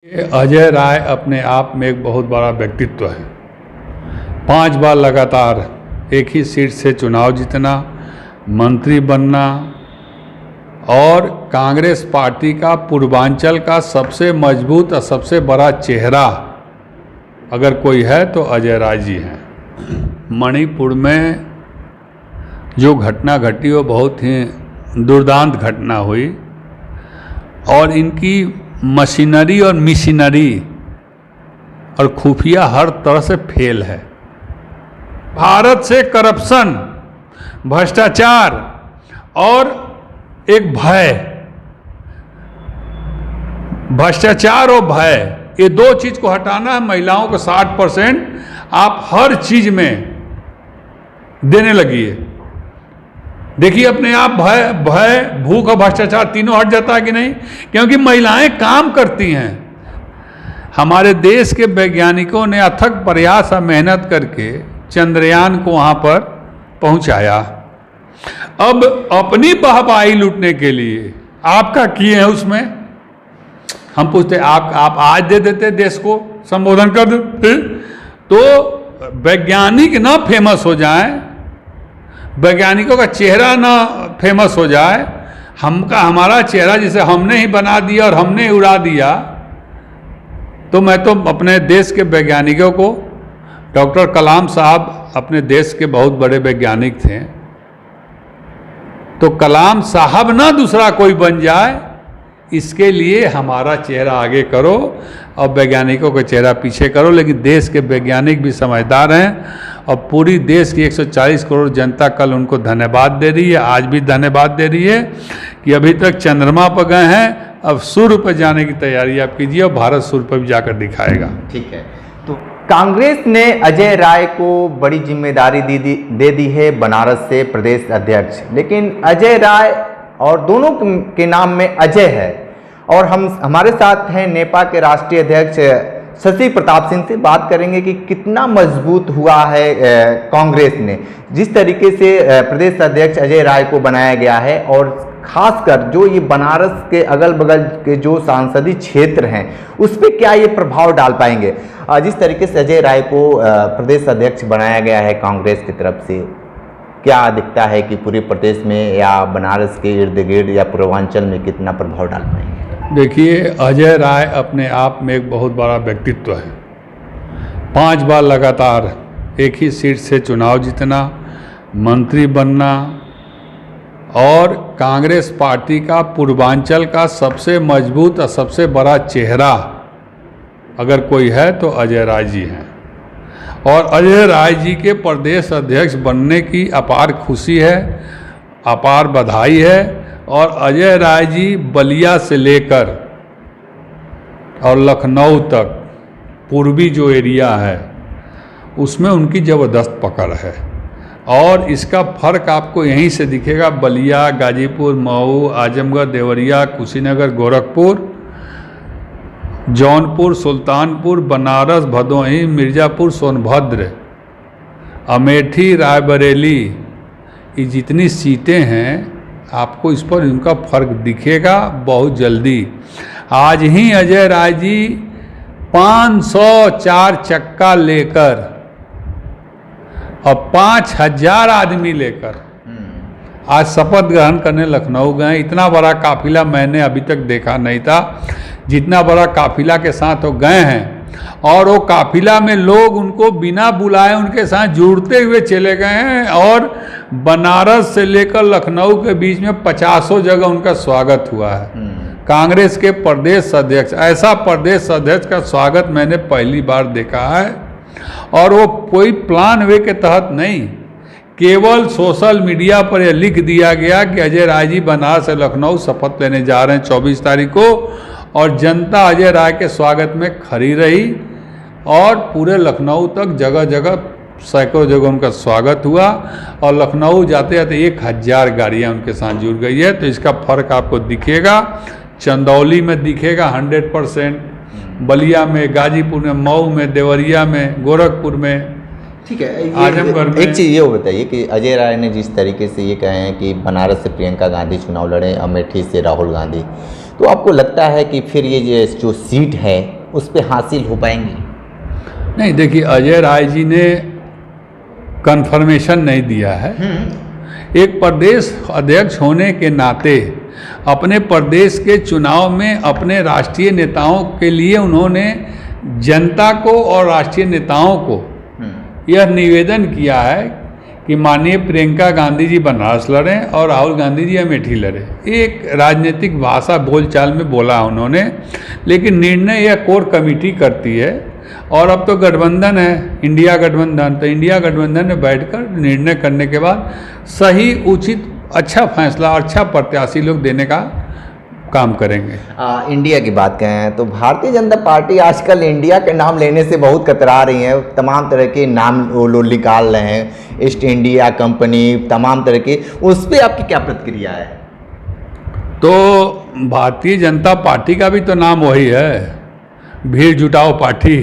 अजय राय अपने आप में एक बहुत बड़ा व्यक्तित्व है। 5 बार लगातार एक ही सीट से चुनाव जीतना, मंत्री बनना और कांग्रेस पार्टी का पूर्वांचल का सबसे मजबूत और सबसे बड़ा चेहरा अगर कोई है तो अजय राय जी हैं। मणिपुर में जो घटना घटी वो बहुत ही दुर्दांत घटना हुई और इनकी मशीनरी और मिशनरी और खुफिया हर तरह से फेल है। भारत से करप्शन, भ्रष्टाचार और एक भय, भ्रष्टाचार और भय, ये 2 चीज़ को हटाना है। महिलाओं को 60% आप हर चीज में देने लगिए। देखिए अपने आप भय, भूख और भ्रष्टाचार तीनों हट जाता है कि नहीं, क्योंकि महिलाएं काम करती हैं। हमारे देश के वैज्ञानिकों ने अथक प्रयास और मेहनत करके चंद्रयान को वहां पर पहुंचाया। अब अपनी वाहवाही लूटने के लिए आपका किए हैं उसमें हम पूछते आप आज दे देते, देश को संबोधन कर देते तो वैज्ञानिक ना फेमस हो जाए, वैज्ञानिकों का चेहरा ना फेमस हो जाए, हमारा चेहरा जिसे हमने ही बना दिया और हमने ही उड़ा दिया। तो मैं तो अपने देश के वैज्ञानिकों को, डॉक्टर कलाम साहब अपने देश के बहुत बड़े वैज्ञानिक थे, तो कलाम साहब ना दूसरा कोई बन जाए, इसके लिए हमारा चेहरा आगे करो और वैज्ञानिकों का चेहरा पीछे करो। लेकिन देश के वैज्ञानिक भी समझदार हैं और पूरी देश की 140 करोड़ जनता कल उनको धन्यवाद दे रही है, आज भी धन्यवाद दे रही है कि अभी तक चंद्रमा पर गए हैं, अब सूर्य पर जाने की तैयारी आप कीजिए और भारत सूर्य पर भी जाकर दिखाएगा। ठीक है, तो कांग्रेस ने अजय राय को बड़ी जिम्मेदारी दे दी है बनारस से प्रदेश अध्यक्ष, लेकिन अजय राय और दोनों के नाम में अजय है। और हमारे साथ हैं नेपा के राष्ट्रीय अध्यक्ष शशि प्रताप सिंह से बात करेंगे कि कितना मजबूत हुआ है कांग्रेस ने, जिस तरीके से प्रदेश अध्यक्ष अजय राय को बनाया गया है, और खासकर जो ये बनारस के अगल बगल के जो सांसदीय क्षेत्र हैं उस पर क्या ये प्रभाव डाल पाएंगे। जिस तरीके से अजय राय को प्रदेश अध्यक्ष बनाया गया है कांग्रेस की तरफ से, क्या दिखता है कि पूरे प्रदेश में या बनारस के इर्द गिर्द या पूर्वांचल में कितना प्रभाव डाल पाएंगे? देखिए अजय राय अपने आप में एक बहुत बड़ा व्यक्तित्व है। 5 बार लगातार एक ही सीट से चुनाव जीतना, मंत्री बनना और कांग्रेस पार्टी का पूर्वांचल का सबसे मजबूत और सबसे बड़ा चेहरा अगर कोई है तो अजय राय जी हैं। और अजय राय जी के प्रदेश अध्यक्ष बनने की अपार खुशी है, अपार बधाई है। और अजय राय जी बलिया से लेकर और लखनऊ तक पूर्वी जो एरिया है उसमें उनकी ज़बरदस्त पकड़ है। और इसका फर्क आपको यहीं से दिखेगा। बलिया, गाजीपुर, मऊ, आजमगढ़, देवरिया, कुशीनगर, गोरखपुर, जौनपुर, सुल्तानपुर, बनारस, भदोही, मिर्ज़ापुर, सोनभद्र, अमेठी, रायबरेली, ये जितनी सीटें हैं आपको इस पर इनका फर्क दिखेगा बहुत जल्दी। आज ही अजय राय जी 504 चक्का लेकर और 5000 आदमी लेकर आज शपथ ग्रहण करने लखनऊ गए। इतना बड़ा काफिला मैंने अभी तक देखा नहीं था, जितना बड़ा काफिला के साथ वो गए हैं। और वो काफिला में लोग उनको बिना बुलाए उनके साथ जुड़ते हुए चले गए हैं। और बनारस से लेकर लखनऊ के बीच में 50 जगह उनका स्वागत हुआ है। कांग्रेस के प्रदेश अध्यक्ष, ऐसा प्रदेश अध्यक्ष का स्वागत मैंने पहली बार देखा है। और वो कोई प्लान वे के तहत नहीं, केवल सोशल मीडिया पर यह लिख दिया गया कि अजय राय जी बनारस से लखनऊ शपथ लेने जा रहे हैं 24 तारीख को। और जनता अजय राय के स्वागत में खड़ी रही और पूरे लखनऊ तक जगह जगह सैकड़ों जगह उनका स्वागत हुआ। और लखनऊ जाते जाते 1000 गाड़ियाँ उनके साथ जुड़ गई है। तो इसका फर्क आपको दिखेगा, चंदौली में दिखेगा 100%, बलिया में, गाजीपुर में, मऊ में, देवरिया में, गोरखपुर में, ठीक है। आजमगढ़ में। एक चीज़ ये बताइए कि अजय राय ने जिस तरीके से ये कहे हैं कि बनारस से प्रियंका गांधी चुनाव लड़े, अमेठी से राहुल गांधी, तो आपको लगता है कि फिर ये जो सीट है उस पर हासिल हो पाएंगी? नहीं, देखिए, अजय राय जी ने कन्फर्मेशन नहीं दिया है। एक प्रदेश अध्यक्ष होने के नाते अपने प्रदेश के चुनाव में अपने राष्ट्रीय नेताओं के लिए उन्होंने जनता को और राष्ट्रीय नेताओं को यह निवेदन किया है कि माननीय प्रियंका गांधी जी बनारस लड़ें और राहुल गांधी जी अमेठी लड़ें। एक राजनीतिक भाषा बोलचाल में बोला उन्होंने, लेकिन निर्णय यह कोर कमेटी करती है। और अब तो गठबंधन है, इंडिया गठबंधन, तो इंडिया गठबंधन में बैठकर निर्णय करने के बाद सही, उचित, अच्छा फैसला और अच्छा प्रत्याशी लोग देने का काम करेंगे। इंडिया की बात करें तो भारतीय जनता पार्टी आजकल इंडिया के नाम लेने से बहुत कतरा रही है। तमाम तरह के नाम वो लोग निकाल रहे हैं, ईस्ट इंडिया कंपनी, तमाम तरह के, उस पर आपकी क्या प्रतिक्रिया है? तो भारतीय जनता पार्टी का भी तो नाम वही है, भीड़ जुटाओ पार्टी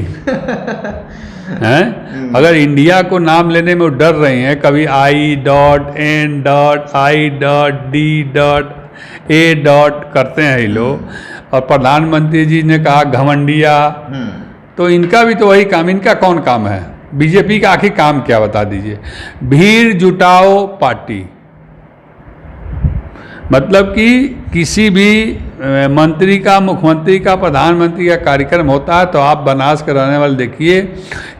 हैं। अगर इंडिया को नाम लेने में वो डर रही हैं, कभी I.N.I.D.A. करते हैं ये लोग, और प्रधानमंत्री जी ने कहा घमंडिया, तो इनका भी तो वही काम। इनका कौन काम है? बीजेपी का आखिर काम क्या, बता दीजिए। भीड़ जुटाओ पार्टी, मतलब कि किसी भी मंत्री का, मुख्यमंत्री का, प्रधानमंत्री का कार्यक्रम होता है तो आप बनारस के रहने वाले देखिए,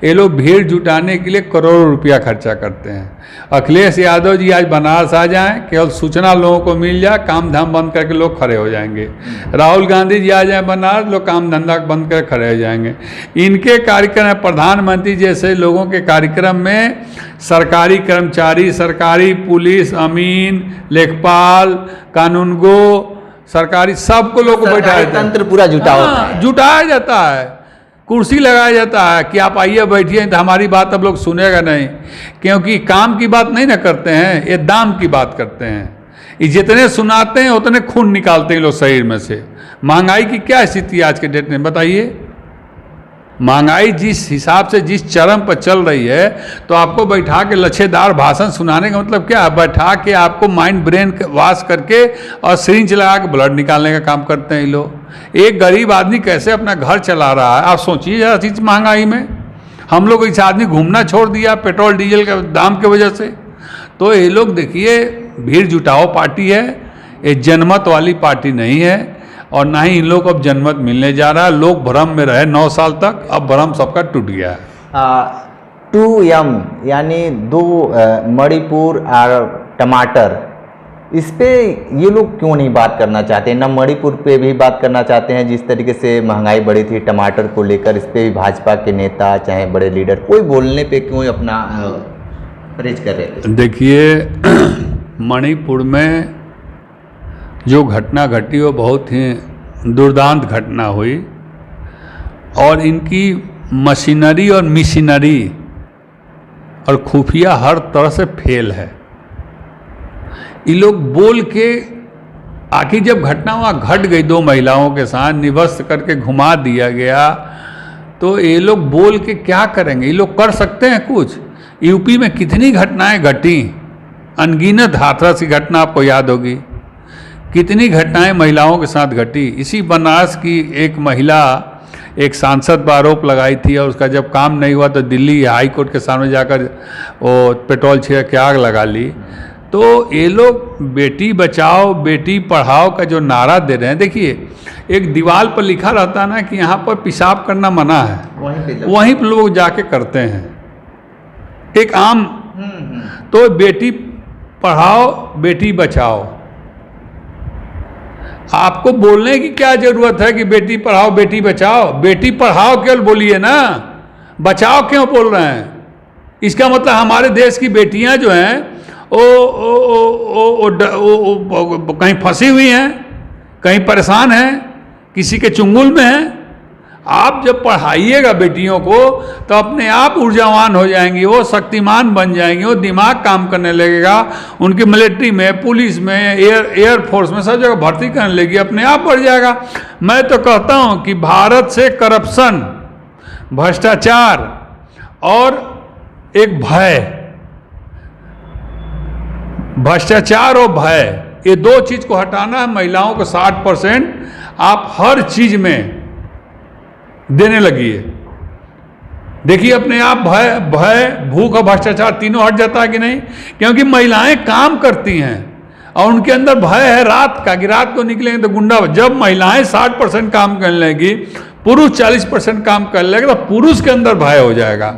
ये लोग भीड़ जुटाने के लिए करोड़ों रुपया खर्चा करते हैं। अखिलेश यादव जी आज बनारस आ जाएं, केवल सूचना लोगों को मिल जाए, काम धाम बंद करके लोग खड़े हो जाएंगे। राहुल गांधी जी आ जाए बनारस, लोग काम धंधा बंद कर खड़े हो जाएंगे। इनके कार्यक्रम, प्रधानमंत्री जैसे लोगों के कार्यक्रम में सरकारी कर्मचारी, सरकारी पुलिस, अमीन, लेखपाल, कानूनगो, सरकारी सबको लोग को बैठाया जाता है, तंत्र पूरा जुटाया जाता है, कुर्सी लगाया जाता है कि आप आइए बैठिए, तो हमारी बात अब लोग सुनेगा नहीं, क्योंकि काम की बात नहीं ना करते हैं, ये दाम की बात करते हैं। ये जितने सुनाते हैं उतने खून निकालते हैं लोग शरीर में से। महंगाई की क्या स्थिति है आज के डेट में, बताइए। महंगाई जिस हिसाब से, जिस चरम पर चल रही है, तो आपको बैठा के लच्छेदार भाषण सुनाने का मतलब क्या है? बैठा के आपको माइंड ब्रेन वॉश करके और सिरिंज लगा के ब्लड निकालने का काम करते हैं ये लोग। एक गरीब आदमी कैसे अपना घर चला रहा है, आप सोचिए जरा इस महंगाई में। हम लोग इस आदमी घूमना छोड़ दिया पेट्रोल डीजल के दाम की वजह से। तो ये लोग देखिए, भीड़ जुटाओ पार्टी है, ये जनमत वाली पार्टी नहीं है, और ना ही इन लोग को अब जनमत मिलने जा रहा है। लोग भ्रम में रहे 9 साल तक, अब भ्रम सबका टूट गया है। 2M यानी 2 मणिपुर और टमाटर, इस पे ये लोग क्यों नहीं बात करना चाहते? ना मणिपुर पे भी बात करना चाहते हैं, जिस तरीके से महंगाई बढ़ी थी टमाटर को लेकर, इस पे भी भाजपा के नेता चाहे बड़े लीडर कोई बोलने पे क्यों अपना परहेज कर रहे थे? देखिए, मणिपुर में जो घटना घटी वो बहुत ही दुर्दांत घटना हुई, और इनकी मशीनरी और मिशनरी और खुफिया हर तरह से फेल है। ये लोग बोल के, आखिर जब घटना वहाँ घट गई 2 महिलाओं के साथ, निवस्त करके घुमा दिया गया, तो ये लोग बोल के क्या करेंगे? ये लोग कर सकते हैं कुछ? यूपी में कितनी घटनाएं घटी, अनगिनत हाथरस की घटना आपको याद होगी, कितनी घटनाएं महिलाओं के साथ घटी। इसी बनारस की एक महिला, एक सांसद पर आरोप लगाई थी, और उसका जब काम नहीं हुआ तो दिल्ली हाई कोर्ट के सामने जाकर वो पेट्रोल छिड़क के आग लगा ली। तो ये लोग बेटी बचाओ बेटी पढ़ाओ का जो नारा दे रहे हैं, देखिए एक दीवार पर लिखा रहता है ना कि यहाँ पर पेशाब करना मना है, वहीं पर लोग जाके करते हैं, एक आम। तो बेटी पढ़ाओ बेटी बचाओ, आपको बोलने की क्या जरूरत है कि बेटी पढ़ाओ बेटी बचाओ? बेटी पढ़ाओ केवल बोलिए ना, बचाओ क्यों बोल रहे हैं? इसका मतलब हमारे देश की बेटियां जो हैं वो कहीं फंसी हुई हैं, कहीं परेशान हैं, किसी के चुंगल में हैं। आप जब पढ़ाइएगा बेटियों को तो अपने आप ऊर्जावान हो जाएंगी, वो शक्तिमान बन जाएंगी, वो दिमाग काम करने लगेगा, उनकी मिलिट्री में, पुलिस में, एयरफोर्स में सब जगह भर्ती करने लगेगी, अपने आप बढ़ जाएगा। मैं तो कहता हूँ कि भारत से करप्शन, भ्रष्टाचार और एक भय, भ्रष्टाचार और भय, ये 2 चीज़ को हटाना है। महिलाओं को 60% आप हर चीज में देने लगिए। देखिए अपने आप भय भूख और भ्रष्टाचार तीनों हट जाता है कि नहीं, क्योंकि महिलाएं काम करती हैं और उनके अंदर भय है रात का कि रात को निकलेंगे तो गुंडा। जब महिलाएं 60% काम करने लगी, पुरुष 40% काम करने लगे, तो पुरुष के अंदर भय हो जाएगा,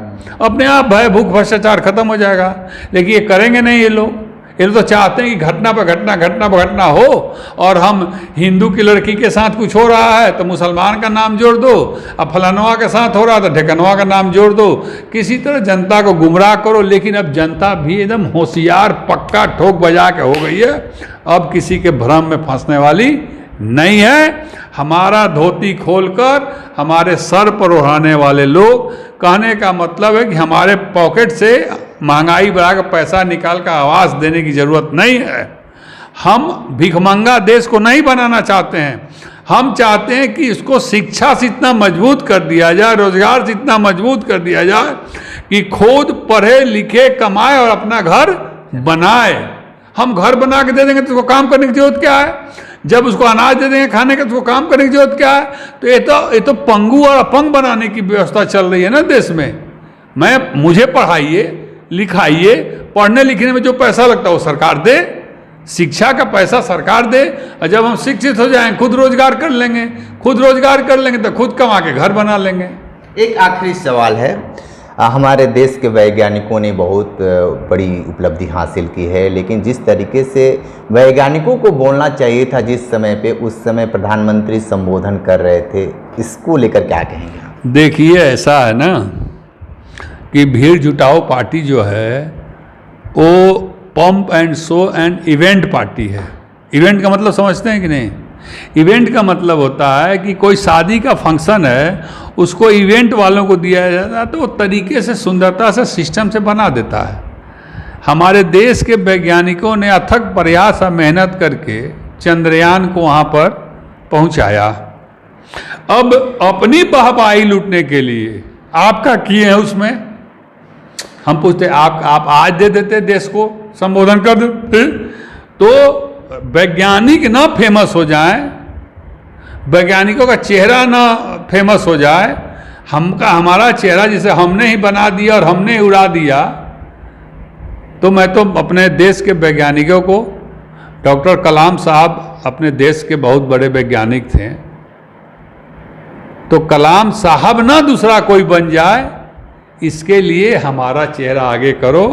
अपने आप भय भूख भ्रष्टाचार खत्म हो जाएगा। लेकिन ये करेंगे नहीं ये लोग तो चाहते हैं कि घटना पर घटना घटना पर घटना हो, और हम हिंदू की लड़की के साथ कुछ हो रहा है तो मुसलमान का नाम जोड़ दो, अब फलानवा के साथ हो रहा है तो ढेकनवा का नाम जोड़ दो, किसी तरह जनता को गुमराह करो। लेकिन अब जनता भी एकदम होशियार पक्का ठोक बजा के हो गई है, अब किसी के भ्रम में फंसने वाली नहीं है। हमारा धोती खोलकर हमारे सर पर ओढ़ाने वाले लोग, कहने का मतलब है कि हमारे पॉकेट से महंगाई बढ़ा कर पैसा निकाल कर आवास देने की जरूरत नहीं है। हम भिखमंगा देश को नहीं बनाना चाहते हैं, हम चाहते हैं कि इसको शिक्षा से इतना मजबूत कर दिया जाए, रोजगार से इतना मजबूत कर दिया जाए कि खुद पढ़े लिखे कमाए और अपना घर बनाए। हम घर बना के दे देंगे तो उसको काम करने की जरूरत क्या है? जब उसको अनाज दे देंगे खाने का तो उसको काम करने की जरूरत क्या है? तो ये तो पंगु और अपंग बनाने की व्यवस्था चल रही है ना देश में। मुझे पढ़ाइए लिखाइए, पढ़ने लिखने में जो पैसा लगता है वो सरकार दे, शिक्षा का पैसा सरकार दे, और जब हम शिक्षित हो जाएं खुद रोजगार कर लेंगे, खुद रोजगार कर लेंगे तो खुद कमा के घर बना लेंगे। एक आखिरी सवाल है, हमारे देश के वैज्ञानिकों ने बहुत बड़ी उपलब्धि हासिल की है, लेकिन जिस तरीके से वैज्ञानिकों को बोलना चाहिए था जिस समय पे, उस समय प्रधानमंत्री संबोधन कर रहे थे, इसको लेकर क्या कहेंगे? देखिए ऐसा है ना कि भीड़ जुटाओ पार्टी जो है वो pump and show and event party है। इवेंट का मतलब समझते हैं कि नहीं? इवेंट का मतलब होता है कि कोई शादी का फंक्शन है, उसको इवेंट वालों को दिया जाता है तो वो तरीके से सुंदरता से सिस्टम से बना देता है। हमारे देश के वैज्ञानिकों ने अथक प्रयास और मेहनत करके चंद्रयान को वहाँ पर पहुँचाया। अब अपनी वाहवाही लूटने के लिए आपका किए हैं उसमें, हम पूछते आप आज दे देते देश को संबोधन कर देते तो वैज्ञानिक ना फेमस हो जाए, वैज्ञानिकों का चेहरा ना फेमस हो जाए, हमारा चेहरा जिसे हमने ही बना दिया और हमने ही उड़ा दिया। तो मैं तो अपने देश के वैज्ञानिकों को, डॉक्टर कलाम साहब अपने देश के बहुत बड़े वैज्ञानिक थे, तो कलाम साहब ना दूसरा कोई बन जाए, इसके लिए हमारा चेहरा आगे करो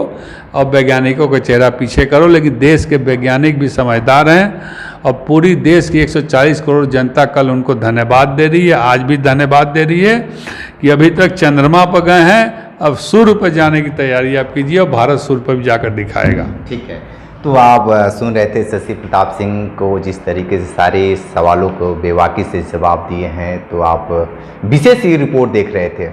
और वैज्ञानिकों का चेहरा पीछे करो। लेकिन देश के वैज्ञानिक भी समझदार हैं और पूरी देश की 140 करोड़ जनता कल उनको धन्यवाद दे रही है, आज भी धन्यवाद दे रही है कि अभी तक चंद्रमा पर गए हैं, अब सूर्य पर जाने की तैयारी आप कीजिए और भारत सूर्य पर भी जाकर दिखाएगा। ठीक है, तो आप सुन रहे थे शशि प्रताप सिंह को जिस तरीके से सारे सवालों को बेबाकी से जवाब दिए हैं, तो आप विशेष ही रिपोर्ट देख रहे थे।